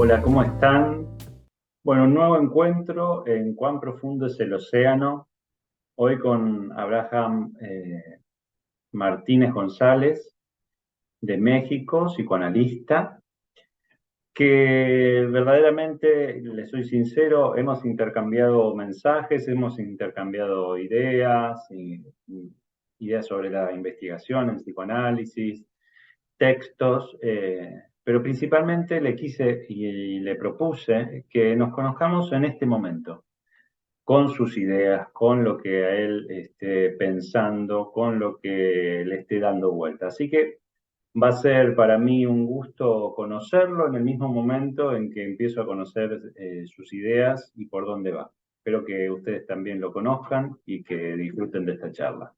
Hola, ¿cómo están? Bueno, un nuevo encuentro en Cuán profundo es el océano. Hoy con Abraham Martínez González, de México, psicoanalista, que verdaderamente, le soy sincero, hemos intercambiado mensajes, hemos intercambiado ideas, ideas sobre la investigación, el psicoanálisis, textos, pero principalmente le quise y le propuse que nos conozcamos en este momento, con sus ideas, con lo que a él esté pensando, con lo que le esté dando vuelta. Así que va a ser para mí un gusto conocerlo en el mismo momento en que empiezo a conocer sus ideas y por dónde va. Espero que ustedes también lo conozcan y que disfruten de esta charla.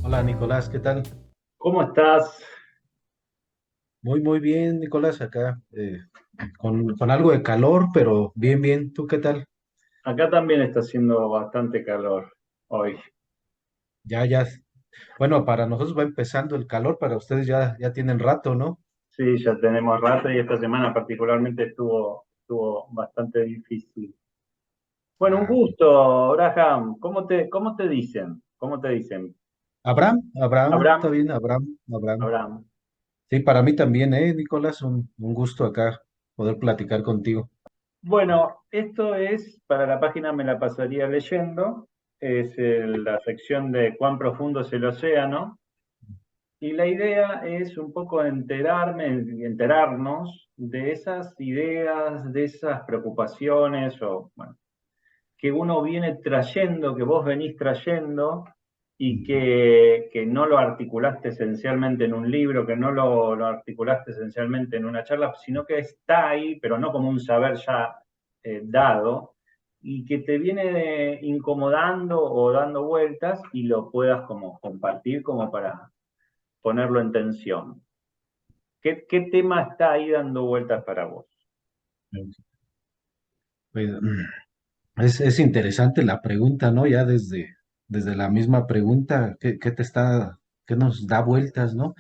Hola Nicolás, ¿qué tal? ¿Cómo estás? Muy bien, Nicolás, acá con algo de calor, pero bien, bien. ¿Tú qué tal? Acá también está haciendo bastante calor hoy. Ya. Bueno, para nosotros va empezando el calor, para ustedes ya tienen rato, ¿no? Sí, ya tenemos rato y esta semana particularmente estuvo bastante difícil. Bueno, un Ah, gusto, Abraham. ¿Cómo te dicen? ¿Cómo te dicen? Abraham, está Abraham, bien, Abraham. Abraham. Sí, para mí también, Nicolás? Un gusto acá poder platicar contigo. Bueno, esto es, para la página me la pasaría leyendo, es la sección de cuán profundo es el océano, y la idea es un poco enterarnos de esas ideas, de esas preocupaciones, o bueno, que uno viene trayendo, que vos venís trayendo, y Ujú. que no lo articulaste esencialmente en un libro, que no lo articulaste esencialmente en una charla, sino que está ahí, pero no como un saber ya dado, y que te viene incomodando o dando vueltas y lo puedas como compartir como para ponerlo en tensión. ¿Qué tema está ahí dando vueltas para vos? Pues, es interesante la pregunta, ¿no? Ya desde la misma pregunta, qué nos da vueltas, ¿no?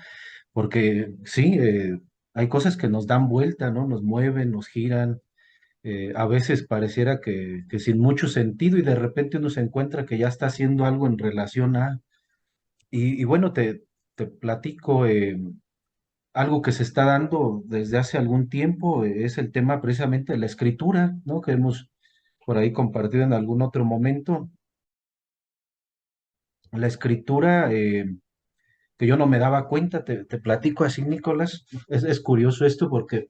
Porque sí, hay cosas que nos dan vuelta, ¿no? Nos mueven, nos giran. A veces pareciera que sin mucho sentido y de repente uno se encuentra que ya está haciendo algo en relación a... Y bueno, te platico algo que se está dando desde hace algún tiempo, es el tema precisamente de la escritura, ¿no? Que hemos por ahí compartido en algún otro momento. La escritura, que yo no me daba cuenta, te platico así, Nicolás. Es curioso esto porque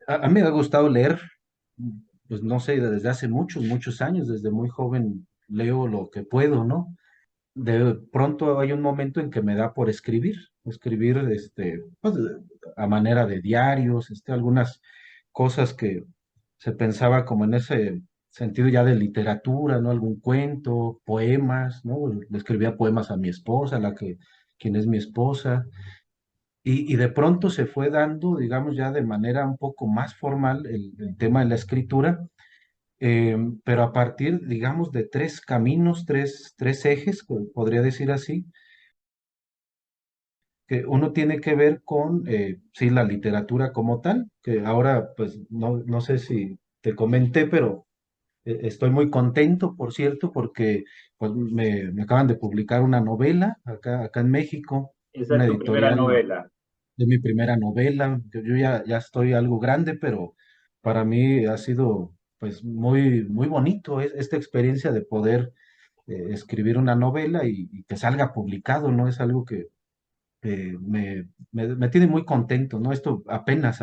a mí me ha gustado leer, pues no sé, desde hace muchos años, desde muy joven leo lo que puedo, ¿no? De pronto hay un momento en que me da por escribir, pues, a manera de diarios, algunas cosas que se pensaba como en ese sentido ya de literatura, ¿no? Algún cuento, poemas, ¿no? Le escribía poemas a mi esposa, quien es mi esposa. Y de pronto se fue dando, digamos, ya de manera un poco más formal el tema de la escritura, pero a partir, digamos, de tres caminos, tres ejes, podría decir así, que uno tiene que ver con, sí, la literatura como tal, que ahora, pues, no sé si te comenté, pero estoy muy contento, por cierto, porque pues, me acaban de publicar una novela acá en México, Esa una es tu primera editorial novela. de mi primera novela. Yo ya estoy algo grande, pero para mí ha sido pues muy bonito esta experiencia de poder escribir una novela y que salga publicado, ¿no? Es algo que me tiene muy contento, ¿no? Esto apenas,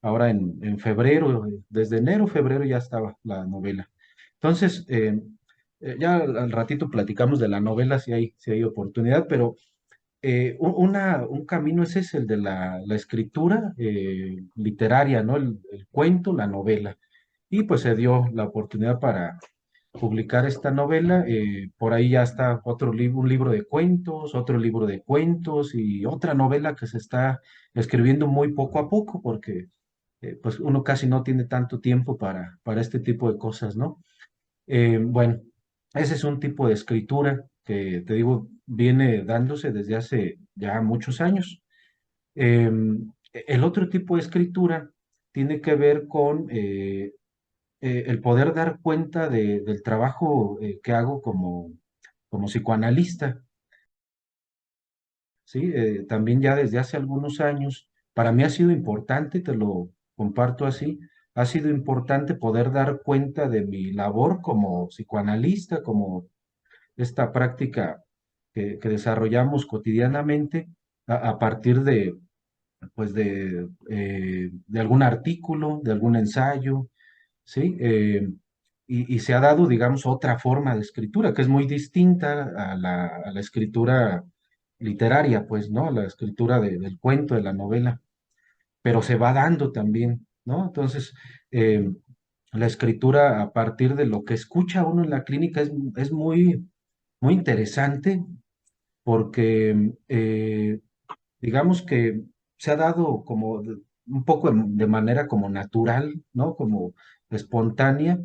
ahora en febrero, desde enero, febrero ya estaba la novela. Entonces, ya al ratito platicamos de la novela si hay oportunidad, pero un camino ese es el de la escritura literaria, ¿no? El cuento, la novela. Y pues se dio la oportunidad para publicar esta novela. Por ahí ya está otro libro, un libro de cuentos, otro libro de cuentos y otra novela que se está escribiendo muy poco a poco, porque pues uno casi no tiene tanto tiempo para este tipo de cosas, ¿no? Bueno. Ese es un tipo de escritura que, te digo, viene dándose desde hace ya muchos años. El otro tipo de escritura tiene que ver con el poder dar cuenta del trabajo que hago como psicoanalista, ¿sí? También ya desde hace algunos años, para mí ha sido importante, te lo comparto así, ha sido importante poder dar cuenta de mi labor como psicoanalista, como esta práctica que desarrollamos cotidianamente a partir pues de algún artículo, de algún ensayo, ¿sí? Y se ha dado, digamos, otra forma de escritura que es muy distinta a la escritura literaria, pues, ¿no? La escritura del cuento, de la novela, pero se va dando también, ¿no? Entonces, eh, la escritura a partir de lo que escucha uno en la clínica es muy interesante porque digamos que se ha dado como un poco de manera como natural, ¿no? Como espontánea,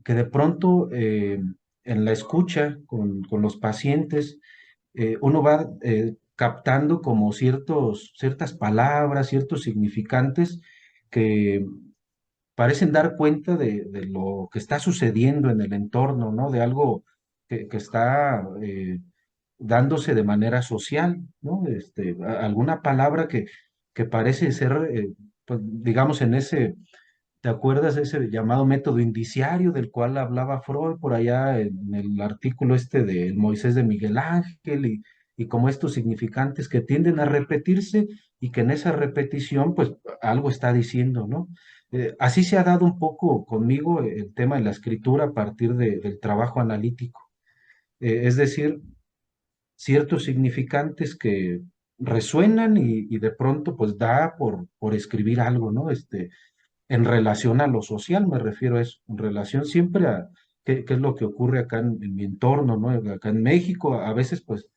que de pronto en la escucha con los pacientes, uno va captando como ciertas palabras, ciertos significantes que parecen dar cuenta de lo que está sucediendo en el entorno, ¿no? De algo que está dándose de manera social, ¿no? Alguna palabra que parece ser, pues, digamos, en ese, ¿te acuerdas de ese llamado método indiciario del cual hablaba Freud por allá en el artículo este del Moisés de Miguel Ángel y como estos significantes que tienden a repetirse y que en esa repetición pues algo está diciendo, ¿no? Así se ha dado un poco conmigo el tema de la escritura a partir del trabajo analítico. Es decir, ciertos significantes que resuenan y de pronto pues da por escribir algo, ¿no? En relación a lo social, me refiero a eso, en relación siempre a qué es lo que ocurre acá en mi entorno, ¿no? Acá en México, a veces pues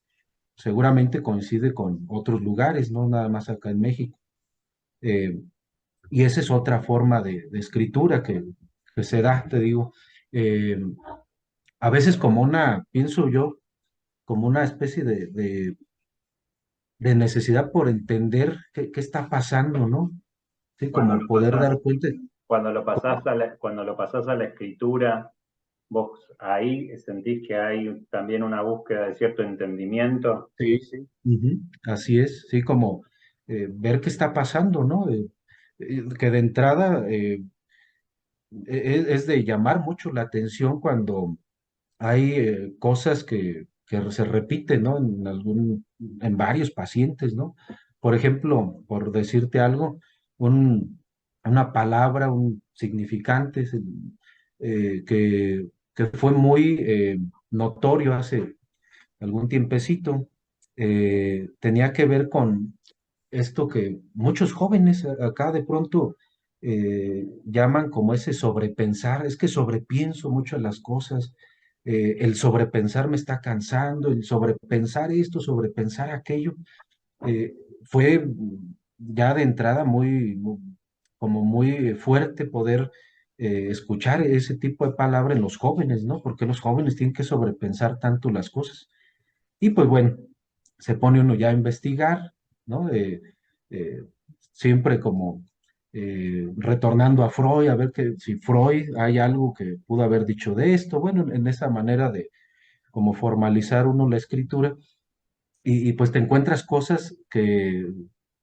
seguramente coincide con otros lugares, no nada más acá en México. Eh, y esa es otra forma de escritura que se da, te digo, eh, a veces como pienso yo, como una especie de necesidad por entender qué está pasando, ¿no? Sí, Cuando como lo poder pasás, dar cuenta. cuando lo pasás a la escritura, vos ahí sentís que hay también una búsqueda de cierto entendimiento. Sí, sí. Ujú. Así es, sí, como ver qué está pasando, ¿no? Que de entrada es de llamar mucho la atención cuando hay cosas que se repiten, ¿no? En varios pacientes, ¿no? Por ejemplo, por decirte algo, un, una palabra, un significante que fue muy notorio hace algún tiempecito, tenía que ver con esto que muchos jóvenes acá de pronto llaman como ese sobrepensar, es que sobrepienso mucho las cosas, el sobrepensar me está cansando, el sobrepensar esto, sobrepensar aquello, eh, fue ya de entrada como muy fuerte poder escuchar ese tipo de palabra en los jóvenes, ¿no? Porque los jóvenes tienen que sobrepensar tanto las cosas. Y pues bueno, se pone uno ya a investigar, ¿no? Eh, siempre como retornando a Freud, a ver que si Freud hay algo que pudo haber dicho de esto, bueno, en esa manera de como formalizar uno la escritura, pues te encuentras cosas que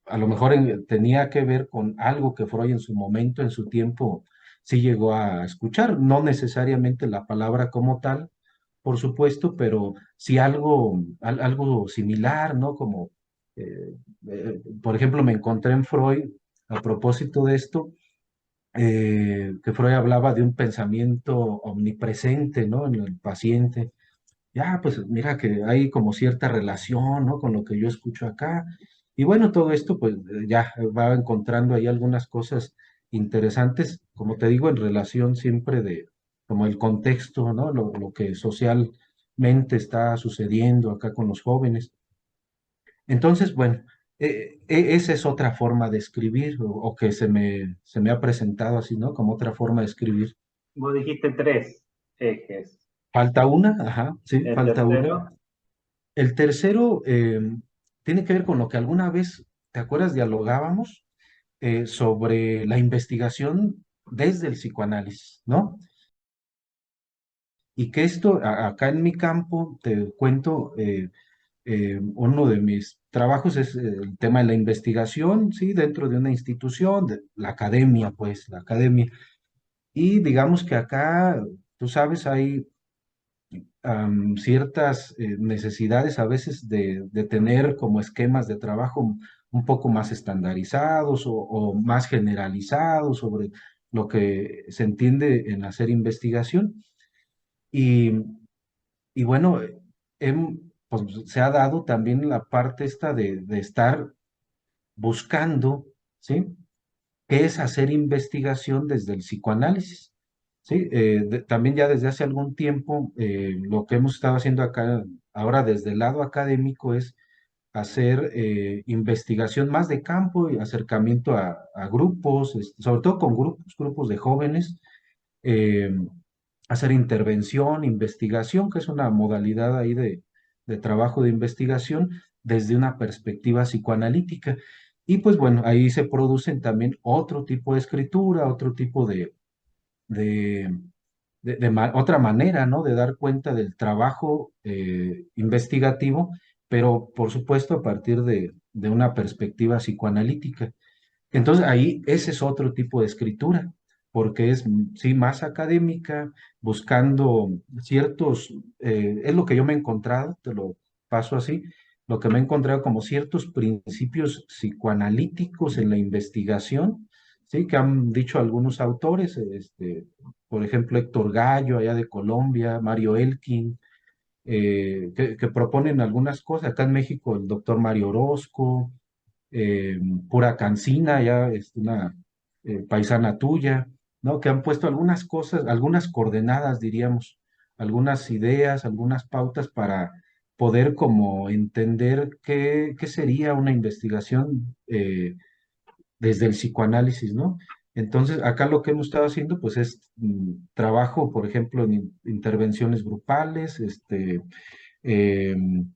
a lo mejor tenía que ver con algo que Freud en su momento, en su tiempo, sí llegó a escuchar, no necesariamente la palabra como tal, por supuesto, pero sí algo similar, ¿no? Como, por ejemplo, me encontré en Freud, a propósito de esto, que Freud hablaba de un pensamiento omnipresente, ¿no? En el paciente. Ya, pues mira que hay como cierta relación, ¿no? Con lo que yo escucho acá. Y bueno, todo esto, pues ya va encontrando ahí algunas cosas interesantes, como te digo, en relación siempre de como el contexto, ¿no? Lo que socialmente está sucediendo acá con los jóvenes. Entonces, bueno, esa es otra forma de escribir o que se me ha presentado así, ¿no? Como otra forma de escribir. Vos dijiste tres ejes. Falta una, ajá, sí, El falta una. tercero, El tercero tiene que ver con lo que alguna vez, ¿te acuerdas? Dialogábamos sobre la investigación desde el psicoanálisis, ¿no? Y que esto, acá en mi campo, te cuento, uno de mis trabajos es el tema de la investigación, ¿sí? Dentro de una institución, de la academia, pues, la academia. Y digamos que acá, tú sabes, hay ciertas necesidades a veces de tener como esquemas de trabajo un poco más estandarizados o más generalizados sobre lo que se entiende en hacer investigación. Y, y bueno, pues, se ha dado también la parte esta de estar buscando, ¿sí? ¿Qué es hacer investigación desde el psicoanálisis? Sí, también ya desde hace algún tiempo lo que hemos estado haciendo acá, ahora desde el lado académico, es hacer investigación más de campo y acercamiento a grupos, sobre todo con grupos de jóvenes, eh, hacer intervención, investigación, que es una modalidad ahí de trabajo de investigación desde una perspectiva psicoanalítica. Y pues bueno, ahí se producen también otro tipo de escritura, otro tipo de, otra manera, ¿no? De dar cuenta del trabajo investigativo, pero por supuesto a partir de una perspectiva psicoanalítica. Entonces ahí ese es otro tipo de escritura, porque es, sí, más académica, buscando ciertos, es lo que yo me he encontrado, te lo paso así, lo que me he encontrado como ciertos principios psicoanalíticos en la investigación, sí, que han dicho algunos autores, por ejemplo, Héctor Gallo, allá de Colombia, Mario Elkin, que proponen algunas cosas. Acá en México, el doctor Mario Orozco, eh, Pura Cancina, ya es una paisana tuya, ¿no? Que han puesto algunas cosas, algunas coordenadas, diríamos, algunas ideas, algunas pautas para poder como entender qué sería una investigación desde el psicoanálisis, ¿no? Entonces, acá lo que hemos estado haciendo, pues, es trabajo, por ejemplo, en intervenciones grupales, em,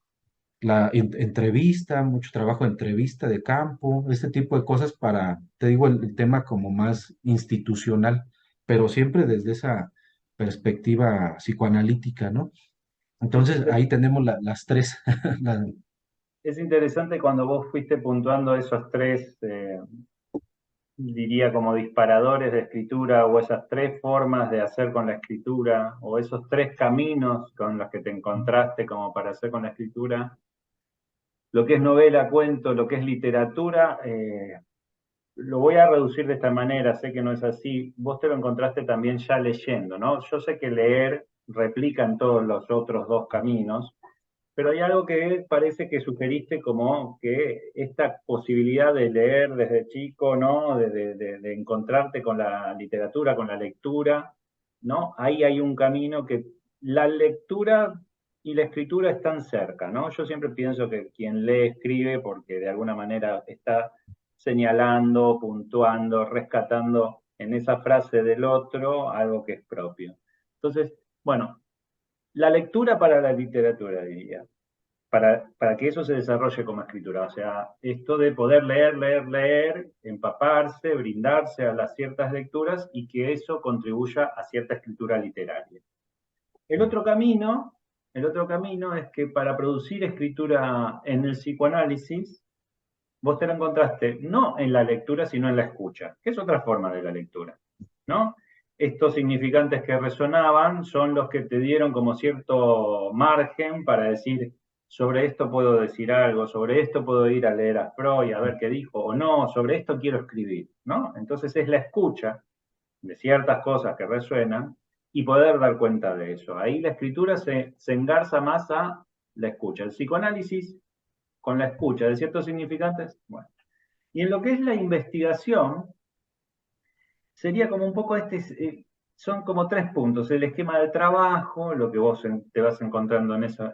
entrevista, mucho trabajo de entrevista de campo, este tipo de cosas para, te digo, el tema como más institucional, pero siempre desde esa perspectiva psicoanalítica, ¿no? es, Entonces, inter- ahí tenemos las tres. la- es interesante cuando vos fuiste puntuando esos tres, diría como disparadores de escritura, o esas tres formas de hacer con la escritura, o esos tres caminos con los que te encontraste como para hacer con la escritura, lo que es novela, cuento, lo que es literatura. Lo voy a reducir de esta manera, sé que no es así. Vos te lo encontraste también ya leyendo, ¿no? Yo sé que leer replica en todos los otros dos caminos, pero hay algo que parece que sugeriste como que esta posibilidad de leer desde chico, ¿no? De encontrarte con la literatura, con la lectura, ¿no? Ahí hay un camino que la lectura y la escritura están cerca, ¿no? Yo siempre pienso que quien lee escribe porque de alguna manera está señalando, puntuando, rescatando en esa frase del otro algo que es propio. Entonces, bueno, la lectura para la literatura, diría, para que eso se desarrolle como escritura. O sea, esto de poder leer, leer, leer, empaparse, brindarse a las ciertas lecturas y que eso contribuya a cierta escritura literaria. El otro camino, el otro camino es que para producir escritura en el psicoanálisis, vos te lo encontraste no en la lectura, sino en la escucha, que es otra forma de la lectura, ¿no? Estos significantes que resonaban son los que te dieron como cierto margen para decir, sobre esto puedo decir algo, sobre esto puedo ir a leer a Freud, a ver qué dijo, o no, sobre esto quiero escribir, ¿no? Entonces es la escucha de ciertas cosas que resuenan y poder dar cuenta de eso. Ahí la escritura se engarza más a la escucha. El psicoanálisis con la escucha de ciertos significantes, bueno. Y en lo que es la investigación, sería como un poco son como tres puntos, el esquema de trabajo, lo que vos te vas encontrando en eso,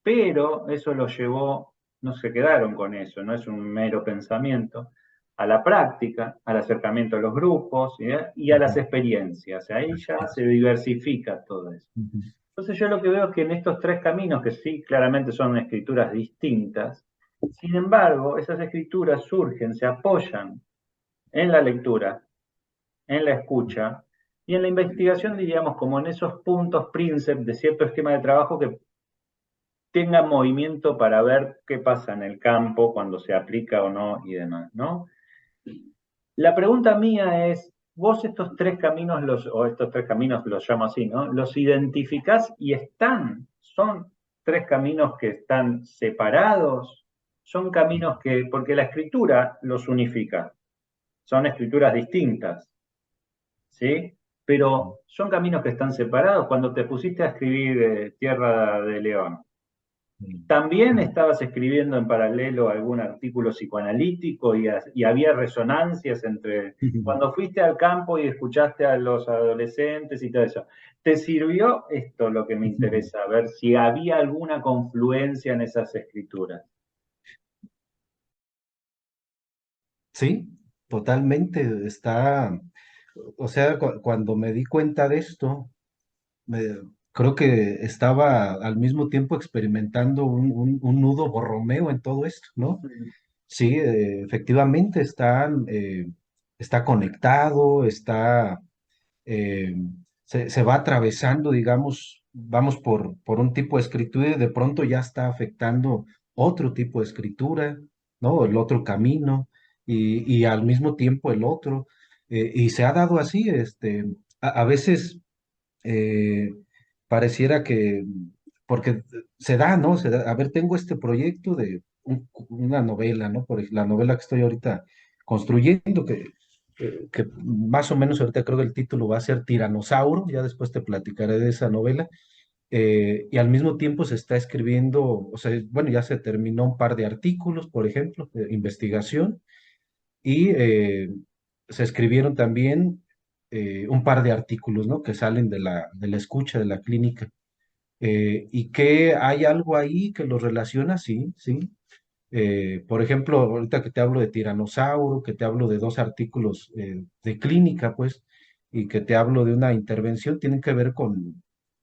pero eso lo llevó, no se quedaron con eso, no es un mero pensamiento, a la práctica, al acercamiento a los grupos y a las Ujú. experiencias. Ahí ya Así se es. diversifica todo eso. Ujú. Entonces yo lo que veo es que en estos tres caminos, que sí, claramente son escrituras distintas, sin embargo, esas escrituras surgen, se apoyan en la lectura, en la escucha y en la investigación, diríamos, como en esos puntos príncipes de cierto esquema de trabajo que tengan movimiento para ver qué pasa en el campo, cuando se aplica o no y demás, ¿no? La pregunta mía es, vos estos tres caminos, o estos tres caminos los llamo así, ¿no? ¿Los identificás y son tres caminos que están separados? Son caminos que, porque la escritura los unifica, son escrituras distintas, ¿sí? Pero son caminos que están separados. Cuando te pusiste a escribir Tierra de León, también estabas escribiendo en paralelo algún artículo psicoanalítico y había resonancias entre cuando fuiste al campo y escuchaste a los adolescentes y todo eso. ¿Te sirvió esto lo que me interesa, ver si había alguna confluencia en esas escrituras? Sí, totalmente. O sea, cuando me di cuenta de esto, me- creo que estaba al mismo tiempo experimentando un nudo borromeo en todo esto, ¿no? Sí, efectivamente está conectado, eh, se va atravesando, digamos, vamos por un tipo de escritura y de pronto ya está afectando otro tipo de escritura, ¿no? El otro camino y al mismo tiempo el otro. Y se ha dado así, a veces eh, pareciera que, porque se da, ¿no? A ver, tengo este proyecto de una novela, ¿no? La novela que estoy ahorita construyendo, que más o menos ahorita creo que el título va a ser Tiranosaurio, ya después te platicaré de esa novela, y al mismo tiempo se está escribiendo, o sea, bueno, ya se terminó un par de artículos, por ejemplo, de investigación, y se escribieron también un par de artículos, ¿no? Que salen de la escucha de la clínica. Y que hay algo ahí que los relaciona, sí, sí. Por ejemplo, ahorita que te hablo de tiranosaurio, que te hablo de dos artículos de clínica, pues, y que te hablo de una intervención, tienen que ver con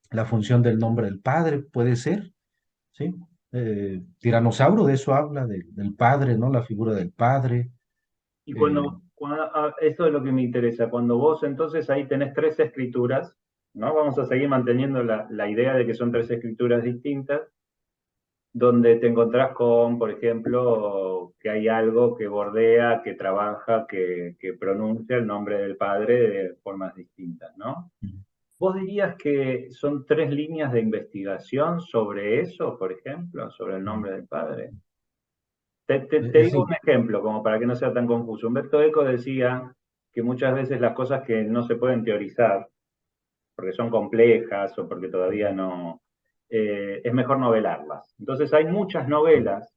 la función del nombre del padre, puede ser, ¿sí? Tiranosaurio de eso habla, del padre, ¿no? La figura del padre. Y eh, esto es lo que me interesa, cuando vos entonces ahí tenés tres escrituras, ¿no? Vamos a seguir manteniendo la idea de que son tres escrituras distintas, donde te encontrás con, por ejemplo, que hay algo que bordea, que trabaja, que pronuncia el nombre del padre de formas distintas, ¿no? ¿Vos dirías que son tres líneas de investigación sobre eso, por ejemplo, sobre el nombre del padre? Te digo un sí. ejemplo, como para que no sea tan confuso. Humberto Eco decía que muchas veces las cosas que no se pueden teorizar, porque son complejas o porque todavía no, es mejor novelarlas. Entonces hay muchas novelas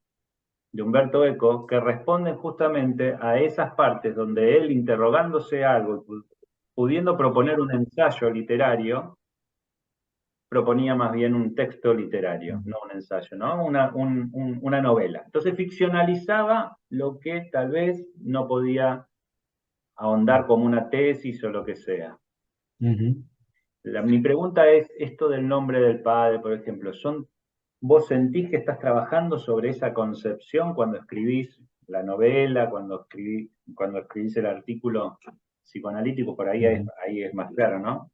de Humberto Eco que responden justamente a esas partes donde él, interrogándose algo, pudiendo proponer un ensayo literario, proponía más bien un texto literario, no un ensayo, ¿no? Una novela. Entonces ficcionalizaba lo que tal vez no podía ahondar como una tesis o lo que sea. Ujú. Mi pregunta es, esto del nombre del padre, por ejemplo, ¿vos sentís que estás trabajando sobre esa concepción cuando escribís la novela, cuando escribís el artículo psicoanalítico? Por ahí Ujú. ahí es más claro, ¿no?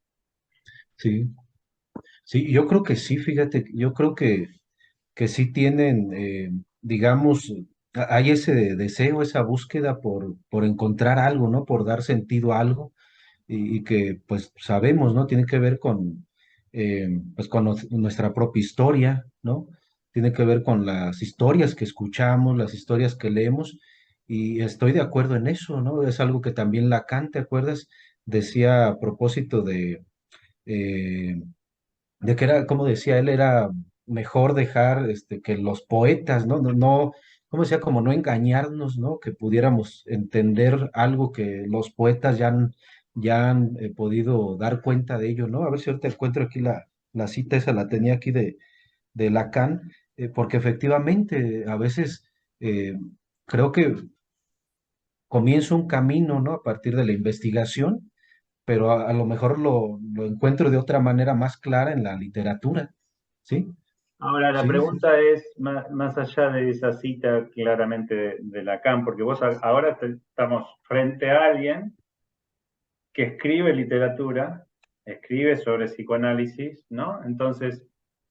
Sí, sí, yo creo que sí, fíjate, yo creo que sí tienen, digamos, hay ese deseo, esa búsqueda por encontrar algo, ¿no? Por dar sentido a algo y que pues sabemos, ¿no? Tiene que ver pues, con nuestra propia historia, ¿no? Tiene que ver con las historias que escuchamos, las historias que leemos y estoy de acuerdo en eso, ¿no? Es algo que también Lacan, ¿te acuerdas? Decía a propósito eh, de que era, como decía él, era mejor dejar que los poetas, ¿no? Como decía, como no engañarnos, ¿no? Que pudiéramos entender algo que los poetas ya han podido dar cuenta de ello, ¿no? A ver si ahorita encuentro aquí la cita, esa la tenía aquí de Lacan, porque efectivamente a veces eh, creo que comienza un camino, ¿no? A partir de la investigación pero a lo mejor lo encuentro de otra manera más clara en la literatura. ¿Sí? Ahora, la Sí, sí. pregunta es, más allá de esa cita claramente de Lacan, porque vos ahora estamos frente a alguien que escribe literatura, escribe sobre psicoanálisis, ¿no? Entonces,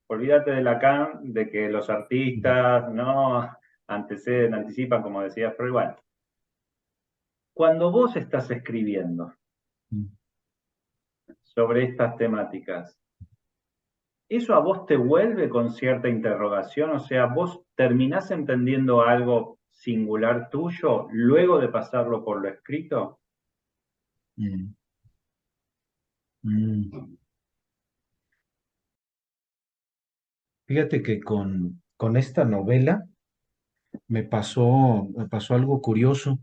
olvídate de Lacan, de que los artistas, ¿no? Anteceden, anticipan, como decía Freud. Bueno, cuando vos estás escribiendo Mm. sobre estas temáticas, ¿eso a vos te vuelve con cierta interrogación? O sea, ¿vos terminás entendiendo algo singular tuyo luego de pasarlo por lo escrito? Mm. Mm. Fíjate que con esta novela me pasó algo curioso.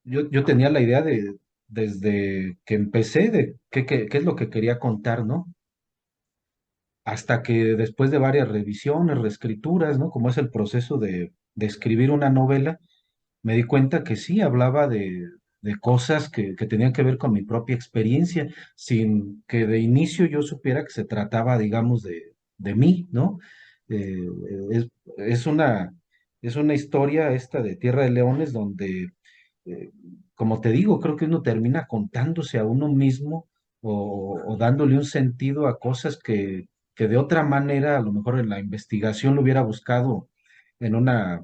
Yo tenía la idea desde que empecé, de qué es lo que quería contar, ¿no? Hasta que después de varias revisiones, reescrituras, ¿no? Como es el proceso de escribir una novela, me di cuenta que sí, hablaba de cosas que tenían que ver con mi propia experiencia, sin que de inicio yo supiera que se trataba, digamos, de mí, ¿no? Eh, es, es una, es una historia esta de Tierra de Leones donde, eh, como te digo, creo que uno termina contándose a uno mismo o dándole un sentido a cosas que de otra manera, a lo mejor en la investigación lo hubiera buscado en una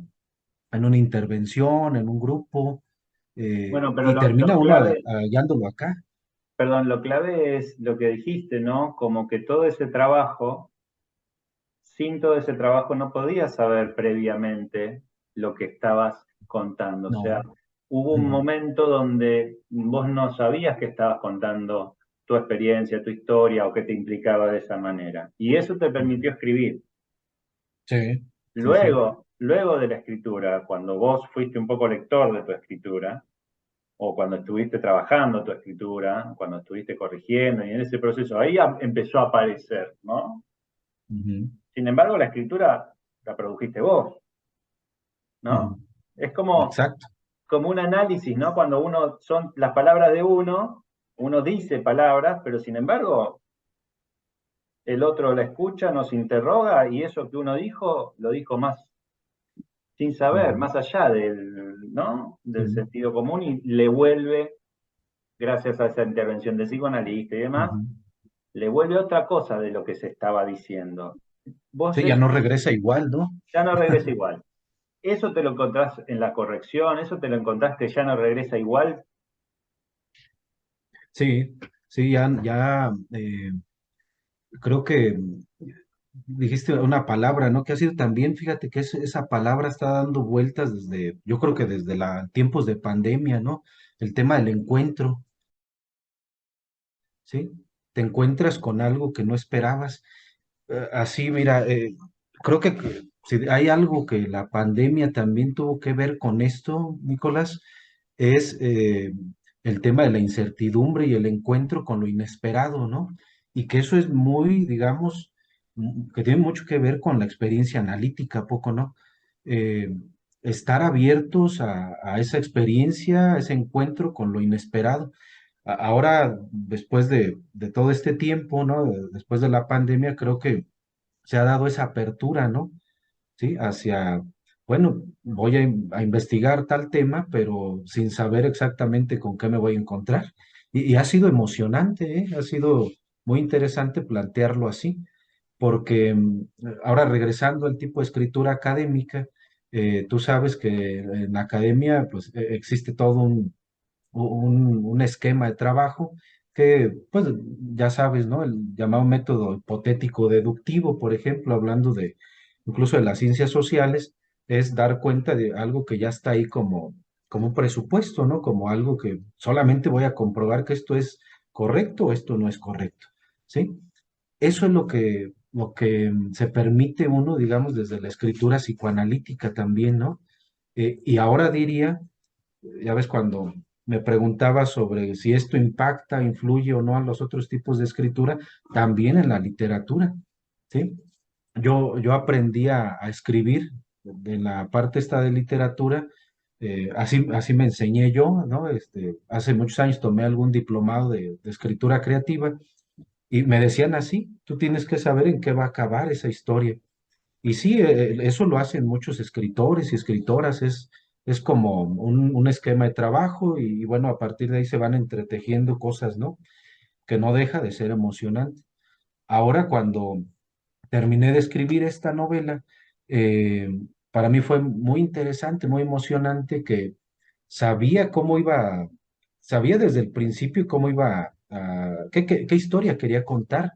intervención, en un grupo, Bueno, pero y lo termina uno clave, hallándolo acá. perdón, lo clave es lo que dijiste, ¿no? Como que todo ese trabajo, sin todo ese trabajo no podías saber previamente lo que estabas contando. O sea, No. hubo un Ujú, momento donde vos no sabías que estabas contando tu experiencia, tu historia o qué te implicaba de esa manera. Y eso te ujú. permitió escribir. Sí, sí, sí. Luego de la escritura, cuando vos fuiste un poco lector de tu escritura, o cuando estuviste trabajando tu escritura, cuando estuviste corrigiendo, y en ese proceso, ahí empezó a aparecer, ¿no? Ujú, Sin embargo, la escritura la produjiste vos, ujú. ¿no? Es como, Exacto. como un análisis, ¿no? Cuando uno, son las palabras de uno dice palabras, pero sin embargo, el otro la escucha, nos interroga, y eso que uno dijo, lo dijo más sin saber, Ujú, más allá del, ¿no? Del ujú, sentido común, y le vuelve, gracias a esa intervención de psicoanalista y demás, ujú. le vuelve otra cosa de lo que se estaba diciendo. Vos Sí, ya eso no regresa igual, ¿no? ya no regresa igual. Eso te lo encontrás en la corrección, eso te lo encontrás que ya no regresa igual. Sí, sí, creo que dijiste una palabra, ¿no? Que ha sido también, fíjate que esa palabra está dando vueltas desde, yo creo que desde tiempos de pandemia, ¿no? El tema del encuentro, ¿sí? Te encuentras con algo que no esperabas. Así, mira, creo que si hay algo que la pandemia también tuvo que ver con esto, Nicolás, es el tema de la incertidumbre y el encuentro con lo inesperado, ¿no? Y que eso es muy, digamos, que tiene mucho que ver con la experiencia analítica, ¿a poco no? Eh, Estar abiertos a esa experiencia, a ese encuentro con lo inesperado. Ahora, después de todo este tiempo, ¿no? Después de la pandemia, creo que se ha dado esa apertura, ¿no? Sí, hacia, bueno, voy a investigar tal tema, pero sin saber exactamente con qué me voy a encontrar. Y ha sido emocionante, ¿eh? Ha sido muy interesante plantearlo así, porque ahora regresando al tipo de escritura académica, tú sabes que en la academia, pues, existe todo un esquema de trabajo que, pues, ya sabes, ¿no? El llamado método hipotético deductivo, por ejemplo, hablando de incluso de las ciencias sociales, es dar cuenta de algo que ya está ahí como un presupuesto, ¿no? Como algo que solamente voy a comprobar que esto es correcto o esto no es correcto, ¿sí? Eso es lo que se permite uno, digamos, desde la escritura psicoanalítica también, ¿no? Y ahora diría, ya ves, cuando me preguntaba sobre si esto impacta, influye o no a los otros tipos de escritura, también en la literatura, ¿sí? Yo aprendí a escribir en la parte esta de literatura, así me enseñé yo, ¿no? Hace muchos años tomé algún diplomado de escritura creativa y me decían así, tú tienes que saber en qué va a acabar esa historia. Y sí, eso lo hacen muchos escritores y escritoras, es como un esquema de trabajo y bueno, a partir de ahí se van entretejiendo cosas, ¿no? Que no deja de ser emocionante. Ahora, cuando terminé de escribir esta novela, eh, para mí fue muy interesante, muy emocionante que sabía cómo iba, sabía desde el principio cómo iba qué historia quería contar,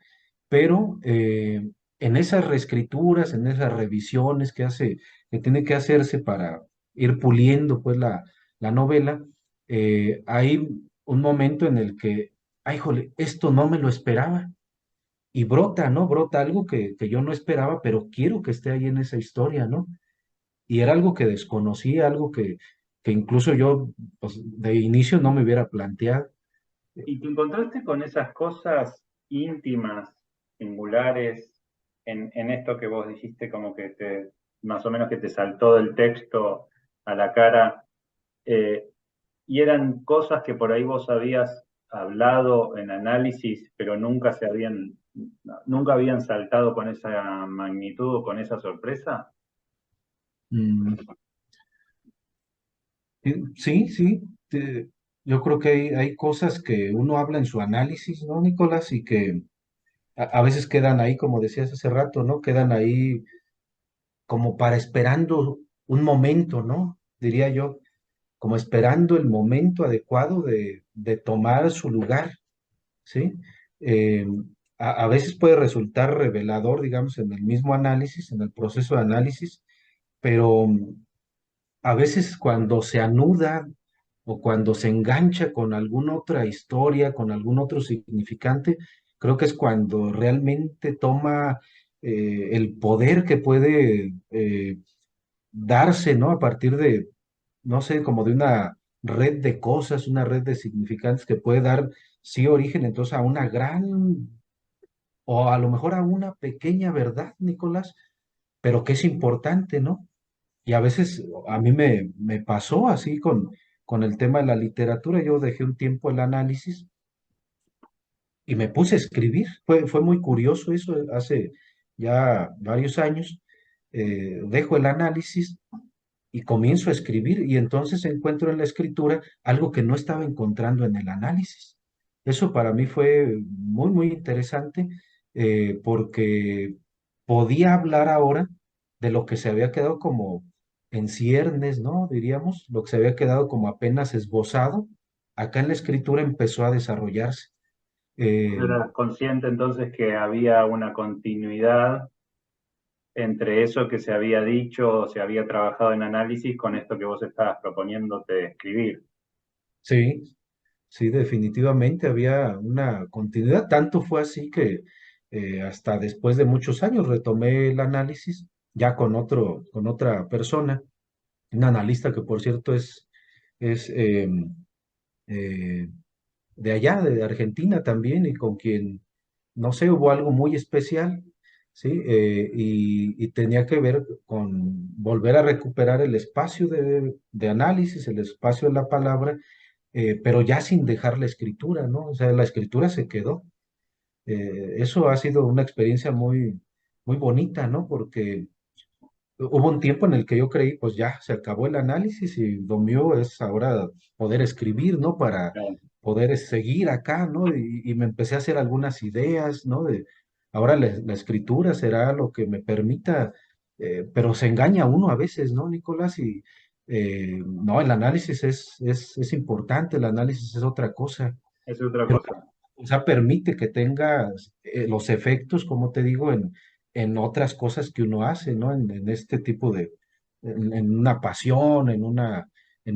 pero en esas reescrituras, en esas revisiones que tiene que hacerse para ir puliendo pues la novela, hay un momento en el que, ay, jole, esto no me lo esperaba y brota, ¿no? Brota algo que yo no esperaba, pero quiero que esté ahí en esa historia, ¿no? Y era algo que desconocía, algo que incluso yo, pues, de inicio no me hubiera planteado. ¿Y te encontraste con esas cosas íntimas, singulares, en esto que vos dijiste, como que más o menos que te saltó del texto a la cara, eh, y eran cosas que por ahí vos habías hablado en análisis, pero nunca habían saltado con esa magnitud o con esa sorpresa? Mm, sí, sí, yo creo que hay cosas que uno habla en su análisis, ¿no, Nicolás? Y que a veces quedan ahí, como decías hace rato, ¿no? Quedan ahí como para esperando un momento, ¿no? Diría yo, como esperando el momento adecuado de tomar su lugar, ¿sí? Eh, a veces puede resultar revelador, digamos, en el mismo análisis, en el proceso de análisis, pero a veces cuando se anuda o cuando se engancha con alguna otra historia, con algún otro significante, creo que es cuando realmente toma el poder que puede darse, ¿no? A partir de, no sé, como de una red de cosas, una red de significantes que puede dar, sí, origen entonces a una gran, o a lo mejor a una pequeña verdad, Nicolás, pero que es importante, ¿no? Y a veces a mí me pasó así con el tema de la literatura, yo dejé un tiempo el análisis y me puse a escribir, fue muy curioso eso, hace ya varios años, dejo el análisis y comienzo a escribir y entonces encuentro en la escritura algo que no estaba encontrando en el análisis. Eso para mí fue muy, muy interesante porque podía hablar ahora de lo que se había quedado como en ciernes, ¿no? Diríamos, lo que se había quedado como apenas esbozado. Acá en la escritura empezó a desarrollarse. ¿Vos Eh, eras consciente entonces que había una continuidad entre eso que se había dicho o se había trabajado en análisis con esto que vos estabas proponiéndote escribir? sí, sí, definitivamente había una continuidad. Tanto fue así que hasta después de muchos años retomé el análisis ya con otra persona, un analista que por cierto es eh, de allá, de Argentina también, y con quien, no sé, hubo algo muy especial, ¿sí? Y tenía que ver con volver a recuperar el espacio de análisis, el espacio de la palabra, pero ya sin dejar la escritura, ¿no? O sea, la escritura se quedó. Eso ha sido una experiencia muy, muy bonita, ¿no? Porque hubo un tiempo en el que yo creí, pues ya se acabó el análisis y lo mío es ahora poder escribir, ¿no? Para Claro, poder seguir acá, ¿no? Y me empecé a hacer algunas ideas, ¿no? De ahora la escritura será lo que me permita, pero se engaña uno a veces, ¿no, Nicolás? Y no, el análisis es importante, el análisis es otra cosa. es otra cosa. O sea, permite que tengas los efectos, como te digo, en otras cosas que uno hace, ¿no? En este tipo en una pasión, en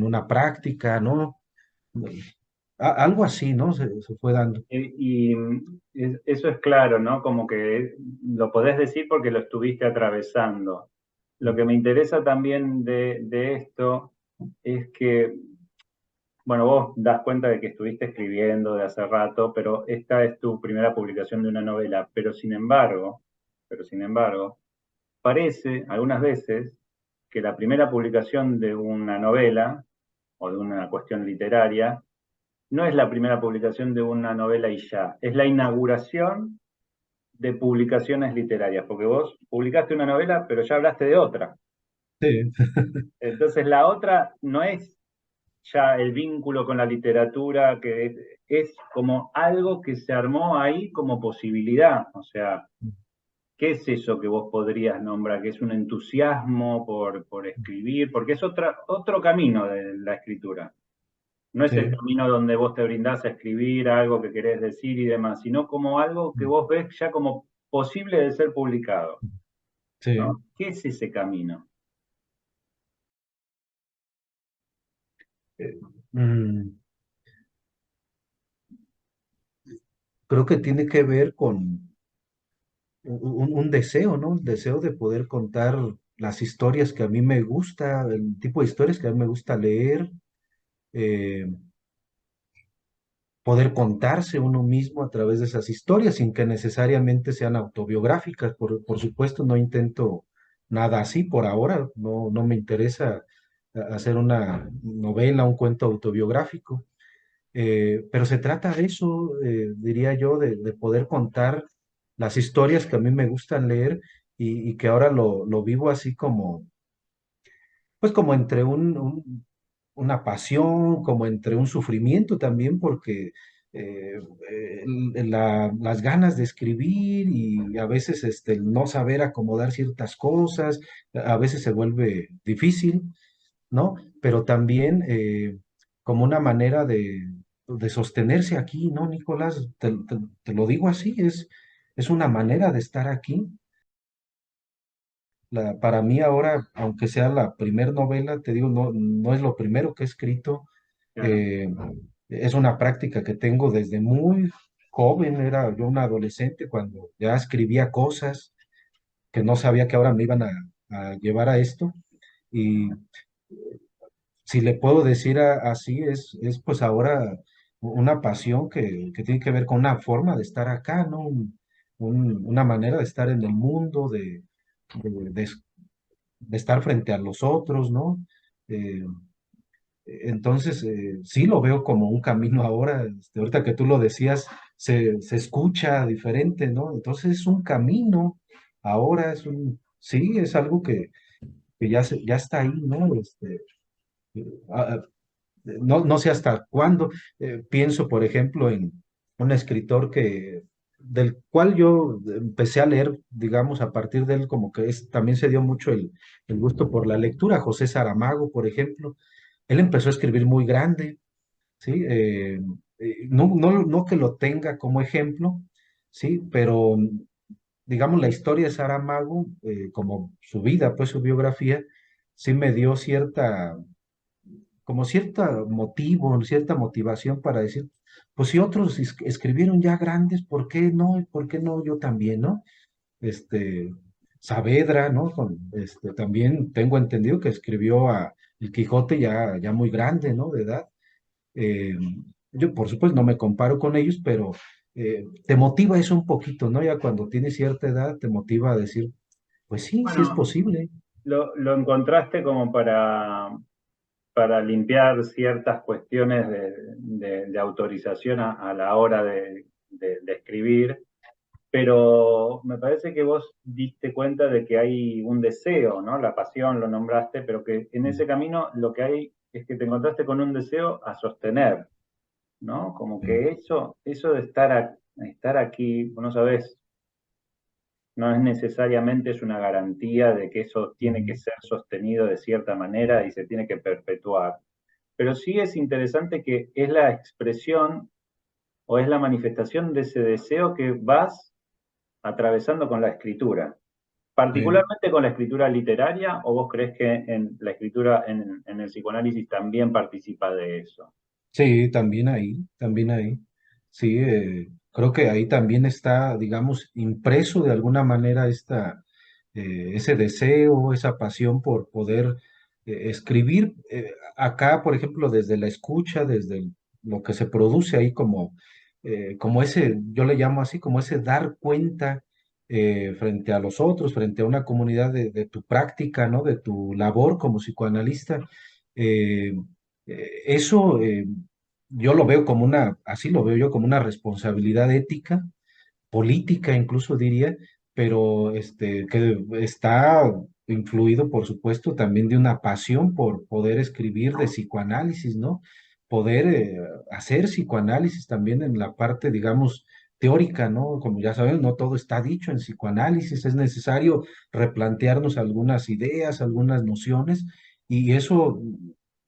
una práctica, ¿no? Algo así, ¿no? Se fue dando. Eso es claro, ¿no? Como que lo podés decir porque lo estuviste atravesando. Lo que me interesa también de esto es que, bueno, vos das cuenta de que estuviste escribiendo de hace rato, pero esta es tu primera publicación de una novela, pero sin embargo, parece algunas veces que la primera publicación de una novela o de una cuestión literaria no es la primera publicación de una novela y ya, es la inauguración de publicaciones literarias, porque vos publicaste una novela, pero ya hablaste de otra. Sí, Entonces la otra no es ya el vínculo con la literatura, que es como algo que se armó ahí como posibilidad. O sea, ¿qué es eso que vos podrías nombrar? ¿Que es un entusiasmo por escribir? Porque es otro camino de la escritura. No es el sí, camino donde vos te brindás a escribir algo que querés decir y demás, sino como algo que vos ves ya como posible de ser publicado, sí. ¿no? ¿Qué es ese camino? Eh, mm, Creo que tiene que ver con un deseo, ¿no? El deseo de poder contar las historias que a mí me gusta, el tipo de historias que a mí me gusta leer, eh, poder contarse uno mismo a través de esas historias sin que necesariamente sean autobiográficas. Por supuesto, no intento nada así por ahora, no me interesa hacer una novela, un cuento autobiográfico. Pero se trata de eso, diría yo, de poder contar las historias que a mí me gustan leer y que ahora lo vivo así como, pues como entre una pasión, como entre un sufrimiento también, porque las ganas de escribir y a veces el no saber acomodar ciertas cosas, a veces se vuelve difícil, ¿no? Pero también como una manera de sostenerse aquí, ¿no, Nicolás? Te lo digo así, es una manera de estar aquí. Para mí ahora, aunque sea la primer novela, te digo, no es lo primero que he escrito, Claro. eh, es una práctica que tengo desde muy joven, era yo un adolescente cuando ya escribía cosas que no sabía que ahora me iban a llevar a esto. Y si le puedo decir así, es pues ahora una pasión que tiene que ver con una forma de estar acá, ¿no? Una manera de estar en el mundo, de, de- de estar frente a los otros, ¿no? Eh, entonces, sí lo veo como un camino ahora, ahorita que tú lo decías, se escucha diferente, ¿no? Entonces es un camino, ahora sí, es algo que ya está ahí, ¿no? Ah, no sé hasta cuándo. Pienso, por ejemplo, en un escritor del cual yo empecé a leer, digamos, a partir de él, como que también se dio mucho el gusto por la lectura. José Saramago, por ejemplo, él empezó a escribir muy grande, ¿sí? No que lo tenga como ejemplo, ¿sí? Pero, digamos, la historia de Saramago, como su vida, pues su biografía, sí me dio como cierto motivo, cierta motivación para decir, pues si otros escribieron ya grandes, ¿por qué no? ¿Y por qué no yo también, no? Este, Saavedra, ¿no? También tengo entendido que escribió a El Quijote ya muy grande, ¿no? De edad. Eh, yo, por supuesto, no me comparo con ellos, pero te motiva eso un poquito, ¿no? Ya cuando tienes cierta edad, te motiva a decir, pues sí, sí es Bueno, posible. lo encontraste como para limpiar ciertas cuestiones de autorización a la hora de escribir, pero me parece que vos diste cuenta de que hay un deseo, ¿no? La pasión lo nombraste, pero que en ese camino lo que hay es que te encontraste con un deseo a sostener, ¿no? Como Sí, que eso de estar aquí, vos no sabés, no es necesariamente es una garantía de que eso tiene que ujú, ser sostenido de cierta manera y se tiene que perpetuar. Pero sí es interesante que es la expresión o es la manifestación de ese deseo que vas atravesando con la escritura. sí. Particularmente con la escritura literaria, o vos crees que en la escritura en el psicoanálisis también participa de eso? Sí, también ahí, también ahí. Sí, creo que ahí también está, digamos, impreso de alguna manera ese deseo, esa pasión por poder escribir. Acá, por ejemplo, desde la escucha, lo que se produce ahí como ese, yo le llamo así, como ese dar cuenta frente a los otros, frente a una comunidad de tu práctica, ¿no? De tu labor como psicoanalista. Eh, Eso yo lo veo como así lo veo yo, como una responsabilidad ética política, incluso diría, pero que está influido, por supuesto, también de una pasión por poder escribir de psicoanálisis, ¿no? Poder hacer psicoanálisis también en la parte, digamos, teórica, ¿no? Como ya sabemos, no todo está dicho en psicoanálisis, es necesario replantearnos algunas ideas, algunas nociones, y eso,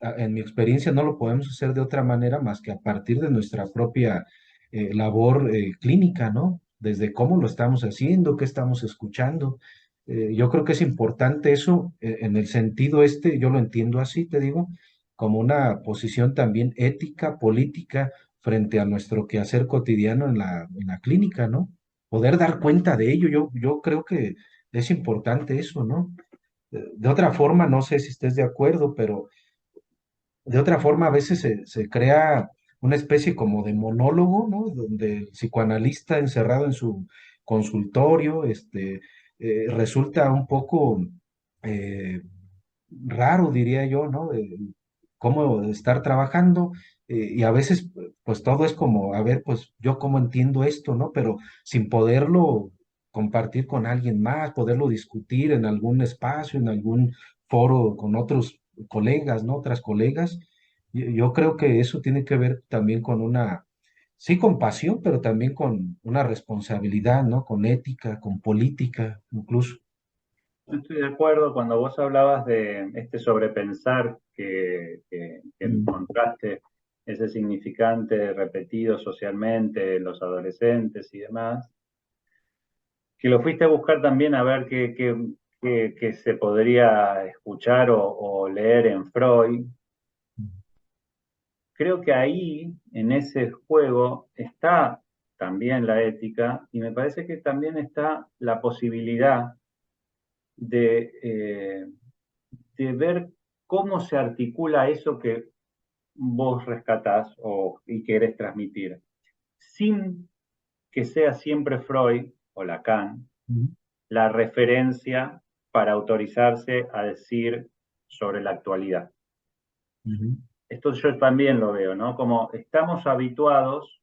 en mi experiencia, no lo podemos hacer de otra manera más que a partir de nuestra propia labor clínica, ¿no? Desde cómo lo estamos haciendo, qué estamos escuchando. Yo creo que es importante eso, en el sentido yo lo entiendo así, te digo, como una posición también ética, política, frente a nuestro quehacer cotidiano en la clínica, ¿no? Poder dar cuenta de ello, yo creo que es importante eso, ¿no? De otra forma, no sé si estés de acuerdo, pero de otra forma, a veces se crea una especie como de monólogo, ¿no? Donde el psicoanalista encerrado en su consultorio, resulta un poco eh, raro, diría yo, ¿no? Cómo estar trabajando y a veces, pues todo es como, a ver, pues yo cómo entiendo esto, ¿no? Pero sin poderlo compartir con alguien más, poderlo discutir en algún espacio, en algún foro con otros colegas, ¿no? Otras colegas. Yo creo que eso tiene que ver también con sí, con pasión, pero también con una responsabilidad, ¿no? Con ética, con política, incluso. No estoy de acuerdo cuando vos hablabas de este sobrepensar que Mm, encontraste ese significante repetido socialmente en los adolescentes y demás, que lo fuiste a buscar también a ver qué se podría escuchar o leer en Freud. Creo que ahí, en ese juego, está también la ética y me parece que también está la posibilidad de, de ver cómo se articula eso que vos rescatás y querés transmitir, sin que sea siempre Freud o Lacan mm, la referencia para autorizarse a decir sobre la actualidad. ujú, Esto yo también lo veo, ¿no? Como estamos habituados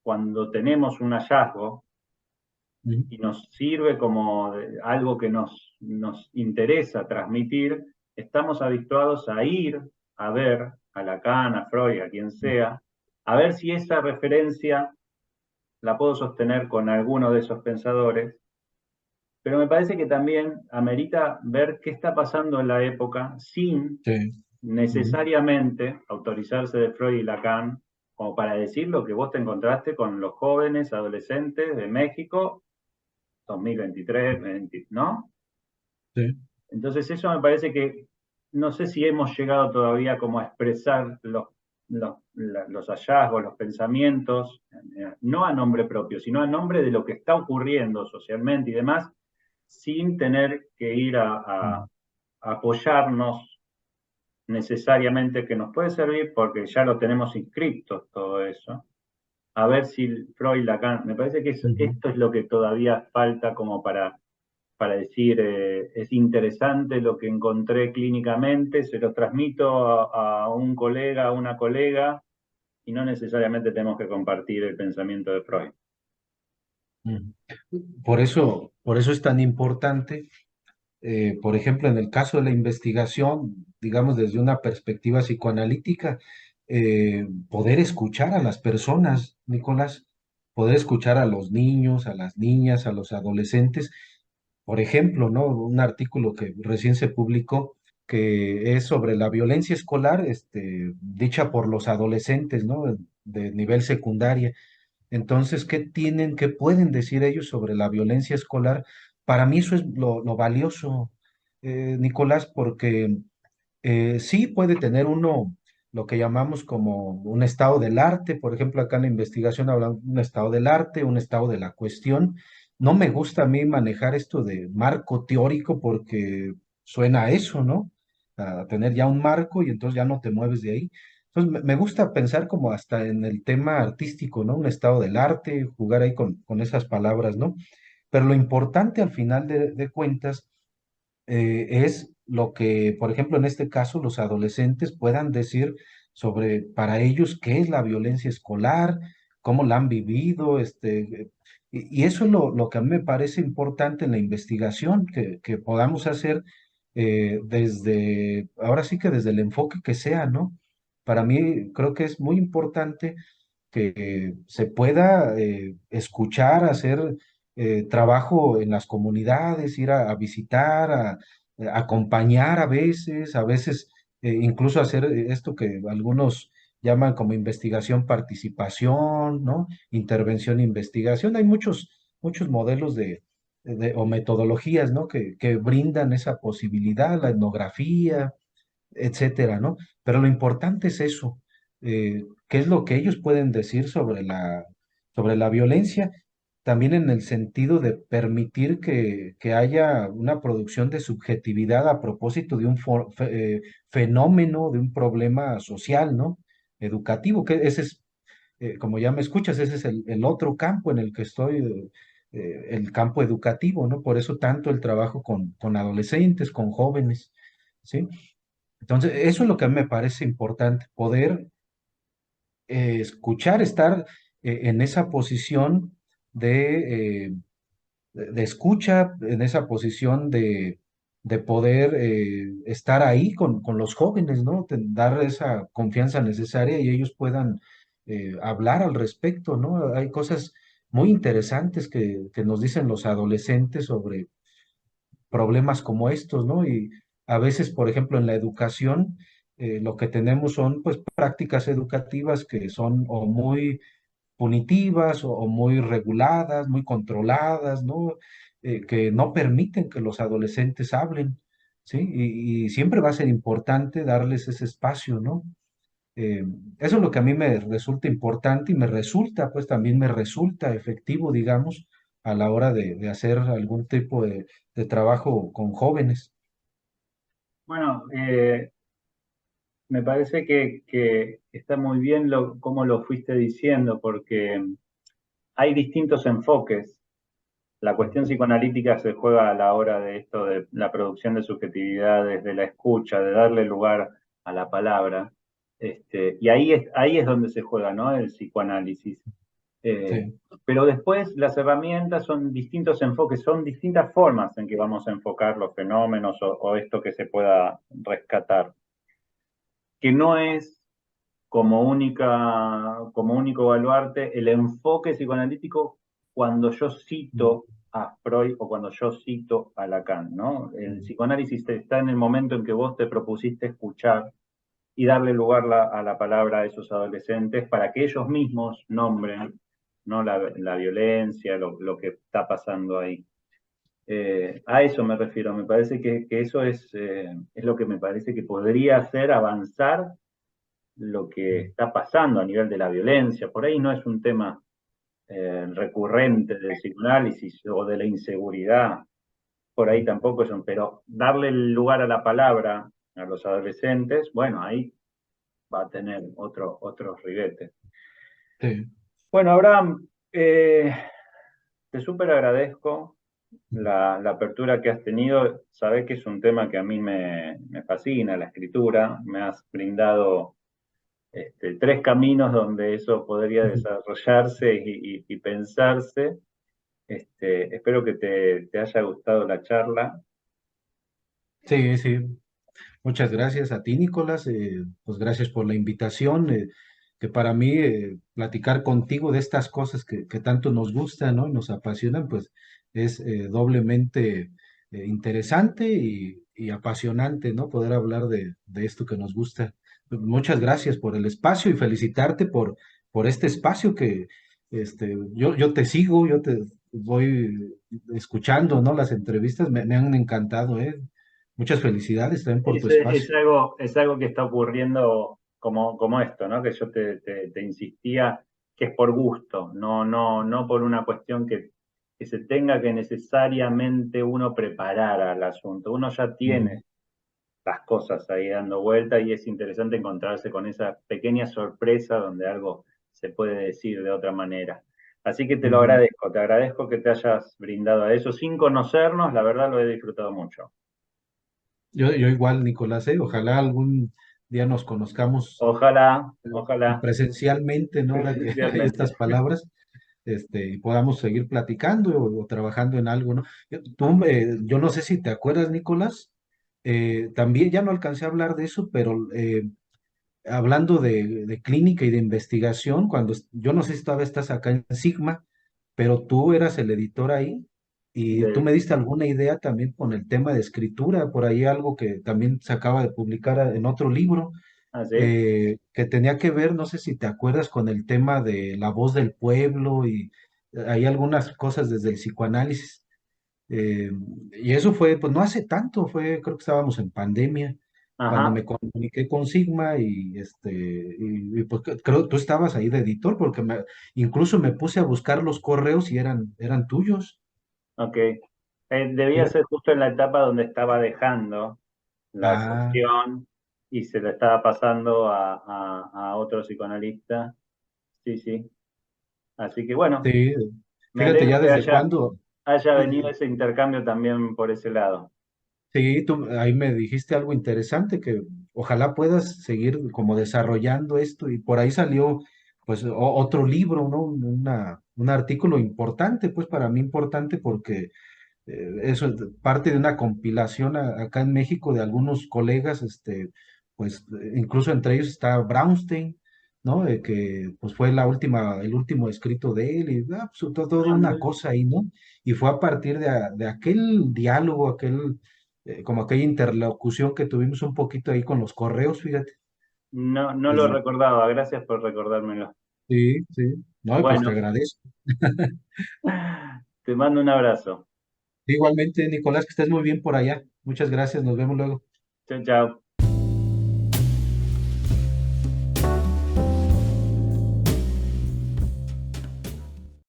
cuando tenemos un hallazgo ujú, y nos sirve como algo que nos interesa transmitir, estamos habituados a ir a ver a Lacan, a Freud, a quien sea, a ver si esa referencia la puedo sostener con alguno de esos pensadores, pero me parece que también amerita ver qué está pasando en la época sin sí, ujú, necesariamente autorizarse de Freud y Lacan como para decir lo que vos te encontraste con los jóvenes adolescentes de México 2023, 20, ¿no? sí, Entonces eso me parece que no sé si hemos llegado todavía como a expresar los hallazgos, los pensamientos, no a nombre propio, sino a nombre de lo que está ocurriendo socialmente y demás, sin tener que ir mm, a apoyarnos necesariamente, que nos puede servir porque ya lo tenemos inscripto todo eso, a ver si Freud, Lacan, me parece que ujú. esto es lo que todavía falta como para decir, es interesante lo que encontré clínicamente, se lo transmito a un colega, a una colega, y no necesariamente tenemos que compartir el pensamiento de Freud. Mm. Por eso es tan importante, por ejemplo, en el caso de la investigación, digamos desde una perspectiva psicoanalítica, poder escuchar a las personas, Nicolás, poder escuchar a los niños, a las niñas, a los adolescentes. Por ejemplo, ¿no? Un artículo que recién se publicó que es sobre la violencia escolar, dicha por los adolescentes, ¿no? De nivel secundaria. Entonces, qué pueden decir ellos sobre la violencia escolar? Para mí eso es lo valioso, Nicolás, porque sí puede tener uno lo que llamamos como un estado del arte, por ejemplo, acá en la investigación hablan de un estado del arte, un estado de la cuestión. No me gusta a mí manejar esto de marco teórico porque suena a eso, ¿no? A tener ya un marco y entonces ya no te mueves de ahí. Entonces, me gusta pensar como hasta en el tema artístico, ¿no? Un estado del arte, jugar ahí con esas palabras, ¿no? pero lo importante al final de cuentas es lo que, por ejemplo, en este caso, los adolescentes puedan decir sobre para ellos qué es la violencia escolar, cómo la han vivido, y eso es lo que a mí me parece importante en la investigación, que podamos hacer ahora sí que desde el enfoque que sea, ¿no? Para mí creo que es muy importante que se pueda escuchar, hacer trabajo en las comunidades, ir a visitar, acompañar a veces incluso hacer esto que algunos llaman como investigación, participación, ¿no? Intervención, investigación. Hay muchos modelos o metodologías, ¿no? Que brindan esa posibilidad, la etnografía, etcétera, ¿no? Pero lo importante es eso, qué es lo que ellos pueden decir sobre la violencia, también en el sentido de permitir que haya una producción de subjetividad a propósito de fenómeno, de un problema social, ¿no? Educativo, que ese es, como ya me escuchas, ese es el otro campo en el que estoy, el campo educativo, ¿no? Por eso tanto el trabajo con adolescentes, con jóvenes, ¿sí? Entonces, eso es lo que a mí me parece importante, poder escuchar, estar en esa posición de escucha, en esa posición de poder estar ahí con los jóvenes, ¿no? Dar esa confianza necesaria y ellos puedan hablar al respecto, ¿no? Hay cosas muy interesantes que nos dicen los adolescentes sobre problemas como estos, ¿no? Y a veces, por ejemplo, en la educación, lo que tenemos son, pues, prácticas educativas que son o muy punitivas o muy reguladas, muy controladas, ¿no? Que no permiten que los adolescentes hablen, ¿sí? Y siempre va a ser importante darles ese espacio, ¿no? Eh, Eso es lo que a mí me resulta importante y me resulta, pues también me resulta efectivo, digamos, a la hora de hacer algún tipo de trabajo con jóvenes. Bueno, me parece que está muy bien cómo lo fuiste diciendo, porque hay distintos enfoques. La cuestión psicoanalítica se juega a la hora de esto, de la producción de subjetividades, de la escucha, de darle lugar a la palabra. Y ahí es donde se juega, ¿no? El psicoanálisis. Eh, Sí, pero después las herramientas son distintos enfoques, son distintas formas en que vamos a enfocar los fenómenos o esto que se pueda rescatar, que no es como único baluarte el enfoque psicoanalítico cuando yo mm, cito a Freud o cuando yo cito a Lacan, ¿no? El mm, psicoanálisis está en el momento en que vos te propusiste escuchar y darle lugar a la palabra a esos adolescentes para que ellos mismos nombren, ¿no? La violencia, lo que está pasando ahí. A eso me refiero, me parece que eso es lo que me parece que podría hacer avanzar lo que mm, está pasando a nivel de la violencia. Por ahí no es un tema recurrente del psicoanálisis o de la inseguridad, por ahí mm. tampoco es un, pero darle el lugar a la palabra a los adolescentes, bueno, ahí va a tener otros ribetes. Sí. Bueno, Abraham, te súper agradezco la apertura que has tenido. Sabés que es un tema que a mí me fascina, la escritura. Me has brindado tres caminos donde eso podría Ujú. desarrollarse y pensarse. Espero que te haya gustado la charla. Sí, sí. Muchas gracias a ti, Nicolás. Pues gracias por la invitación. Que para mí platicar contigo de estas cosas que tanto nos gustan, ¿no? Y nos apasionan, pues es doblemente interesante y apasionante, ¿no? Poder hablar de esto que nos gusta. Muchas gracias por el espacio y felicitarte por este espacio que yo te sigo, yo te voy escuchando, ¿no? Las entrevistas me han encantado, ¿eh? Muchas felicidades también por tu espacio. Es algo que está ocurriendo como esto, ¿no? Que yo te insistía que es por gusto, no por una cuestión que se tenga que necesariamente uno preparar al asunto. Uno ya Mm, tiene las cosas ahí dando vuelta y es interesante encontrarse con esa pequeña sorpresa donde algo se puede decir de otra manera. Así que Ujú. te agradezco que te hayas brindado a eso sin conocernos, la verdad lo he disfrutado mucho. Yo igual, Nicolás, ojalá algún día nos conozcamos Ojalá, ojalá, presencialmente, ¿no? Ahora que presencialmente. estas palabras, y podamos seguir platicando o trabajando en algo, ¿no? Yo no sé si te acuerdas, Nicolás, también ya no alcancé a hablar de eso, pero hablando de clínica y de investigación, yo no sé si todavía estás acá en Sigma, pero tú eras el editor ahí y tú De, me diste alguna idea también con el tema de escritura, por ahí algo que también se acaba de publicar en otro libro, ¿Así? que tenía que ver, no sé si te acuerdas, con el tema de la voz del pueblo y hay algunas cosas desde el psicoanálisis. Eh, y eso fue, pues no hace tanto, creo que estábamos en pandemia, cuando Ajá, me comuniqué con Sigma y, pues creo que tú estabas ahí de editor, porque incluso me puse a buscar los correos y eran tuyos. ok. Debía Fíjate. ser justo en la etapa donde estaba dejando la Ah, sección y se lo estaba pasando a otro psicoanalista. Sí, sí. Así que bueno, sí, me fíjate alegro ya que desde cuándo. haya venido eh, ese intercambio también por ese lado. Sí, tú ahí me dijiste algo interesante que ojalá puedas seguir como desarrollando esto y por ahí salió pues otro libro, ¿no? Un artículo importante, pues para mí importante porque eso es parte de una compilación acá en México de algunos colegas, pues incluso entre ellos está Brownstein, ¿no? Que pues fue el último escrito de él y pues, toda Ah, una mira. cosa ahí, ¿no? Y fue a partir de aquel diálogo, como aquella interlocución que tuvimos un poquito ahí con los correos, fíjate. No, no lo Desde, recordaba, gracias por recordármelo. sí, sí. No, y pues te Bueno, agradezco. te mando un abrazo. Igualmente, Nicolás, que estés muy bien por allá. Muchas gracias, nos vemos luego. Chao, chao.